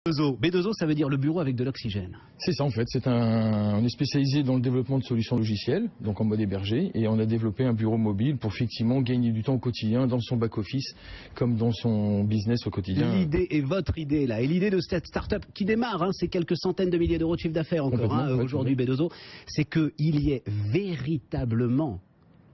B2O, ça veut dire le bureau avec de l'oxygène. C'est ça en fait, on est spécialisé dans le développement de solutions logicielles, donc en mode hébergé, et on a développé un bureau mobile pour effectivement gagner du temps au quotidien, dans son back-office, comme dans son business au quotidien. L'idée est votre idée là, et l'idée de cette start-up qui démarre, c'est quelques centaines de milliers d'euros de chiffre d'affaires encore aujourd'hui B2O, c'est qu'il y ait véritablement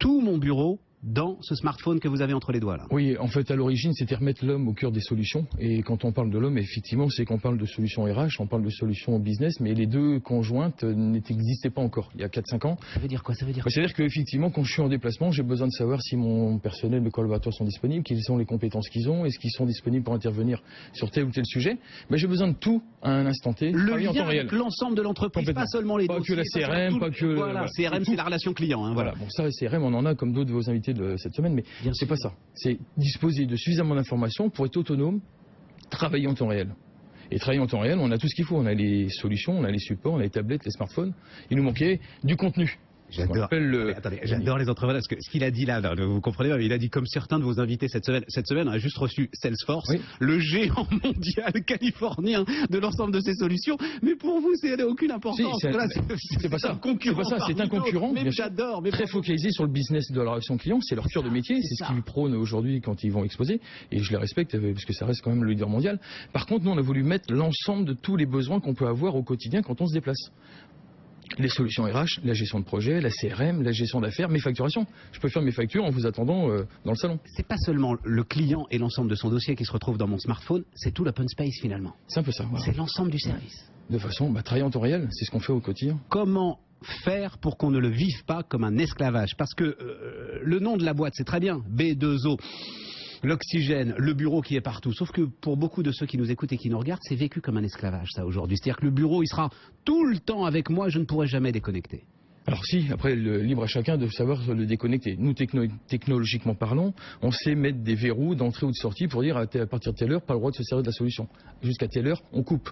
tout mon bureau dans ce smartphone que vous avez entre les doigts là. Oui, en fait à l'origine c'était remettre l'homme au cœur des solutions, et quand on parle de l'homme effectivement c'est qu'on parle de solutions RH, on parle de solutions business, mais les deux conjointes n'existaient pas encore il y a 4-5 ans. Ça veut dire quoi? Ça veut dire C'est-à-dire qu'effectivement quand je suis en déplacement j'ai besoin de savoir si mon personnel, mes collaborateurs sont disponibles, quelles sont les compétences qu'ils ont, est-ce qu'ils sont disponibles pour intervenir sur tel ou tel sujet. Mais j'ai besoin de tout à un instant T, le lien avec l'ensemble de l'entreprise, pas seulement les dossiers, que la CRM, pas que... Voilà, CRM c'est la relation client. Voilà, bon ça CRM on en a comme d'autres de vos invités de cette semaine, mais c'est pas ça. C'est disposer de suffisamment d'informations pour être autonome, travailler en temps réel. Et travailler en temps réel, on a tout ce qu'il faut. On a les solutions, on a les supports, on a les tablettes, les smartphones. Il nous manquait du contenu. J'adore. Attendez, j'adore les entrepreneurs parce que ce qu'il a dit là, vous comprenez, il a dit comme certains de vos invités cette semaine, on a juste reçu Salesforce, le géant mondial californien de l'ensemble de ces solutions. Mais pour vous, c'est aucune importance. C'est pas ça. C'est un concurrent. Mais j'adore. Très focalisé sur le business de la relation client, c'est leur cœur de métier, c'est ce qu'ils prônent aujourd'hui quand ils vont exposer. Et je les respecte parce que ça reste quand même le leader mondial. Par contre, nous, on a voulu mettre l'ensemble de tous les besoins qu'on peut avoir au quotidien quand on se déplace. Les solutions RH, la gestion de projet, la CRM, la gestion d'affaires, mes facturations. Je peux faire mes factures en vous attendant dans le salon. C'est pas seulement le client et l'ensemble de son dossier qui se retrouve dans mon smartphone, c'est tout l'open space finalement. C'est un peu ça. Voilà. C'est l'ensemble du service. De façon, travailler en temps réel, c'est ce qu'on fait au quotidien. Comment faire pour qu'on ne le vive pas comme un esclavage? Parce que le nom de la boîte, c'est très bien, B2O. L'oxygène, le bureau qui est partout. Sauf que pour beaucoup de ceux qui nous écoutent et qui nous regardent, c'est vécu comme un esclavage, ça, aujourd'hui. C'est-à-dire que le bureau, il sera tout le temps avec moi, je ne pourrai jamais déconnecter. Alors si, après, libre à chacun de savoir le déconnecter. Nous, technologiquement parlant, on sait mettre des verrous d'entrée ou de sortie pour dire à partir de telle heure, pas le droit de se servir de la solution. Jusqu'à telle heure, on coupe.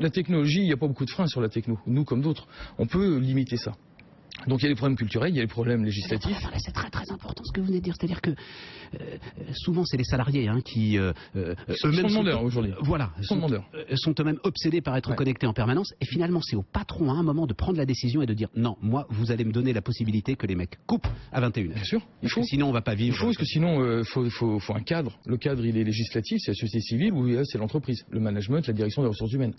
La technologie, il n'y a pas beaucoup de freins sur la techno. Nous, comme d'autres, on peut limiter ça. Donc il y a les problèmes culturels, il y a les problèmes législatifs. C'est très très important ce que vous venez de dire, c'est-à-dire que souvent c'est les salariés qui eux-mêmes sont demandeurs aujourd'hui. Voilà, sont eux-mêmes obsédés par être connectés en permanence. Et finalement c'est au patron à un moment de prendre la décision et de dire non, moi vous allez me donner la possibilité que les mecs coupent à 21h. Bien sûr, il faut. Sinon on va pas vivre. Il faut parce que sinon faut un cadre. Le cadre il est législatif, c'est la société civile ou c'est l'entreprise, le management, la direction des ressources humaines.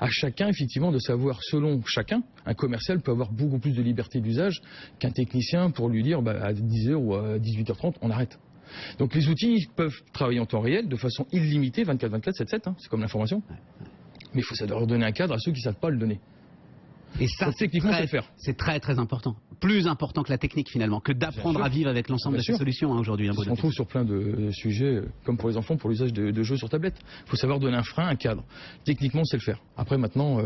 À chacun effectivement de savoir selon chacun, un commercial peut avoir beaucoup plus de liberté d'usage qu'un technicien pour lui dire à 10h ou à 18h30 on arrête. Donc les outils peuvent travailler en temps réel de façon illimitée 24/24, 7/7, c'est comme l'information. Mais il faut savoir donner un cadre à ceux qui ne savent pas le donner. Et ça, c'est très très important. Plus important que la technique finalement, que d'apprendre à vivre avec l'ensemble de ces solutions aujourd'hui. On se retrouve sur plein de sujets, comme pour les enfants, pour l'usage de jeux sur tablette. Il faut savoir donner un frein, un cadre. Techniquement, c'est le faire. Après, maintenant,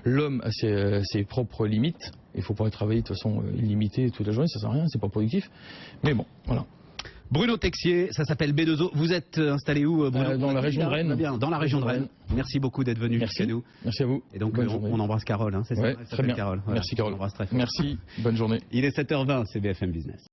l'homme a ses propres limites. Il faut pas travailler de façon illimitée toute la journée, ça sert à rien, c'est pas productif. Mais bon, voilà. Bruno Texier, ça s'appelle B2O. Vous êtes installé où, Bruno? Dans la région de Rennes. Bien, dans la région de Rennes. Merci beaucoup d'être venu jusqu'à nous. Merci à vous. Et donc, on embrasse Carole, c'est ça? Très bien. Carole. Merci Carole. Merci, bonne journée. Il est 7h20, c'est BFM Business.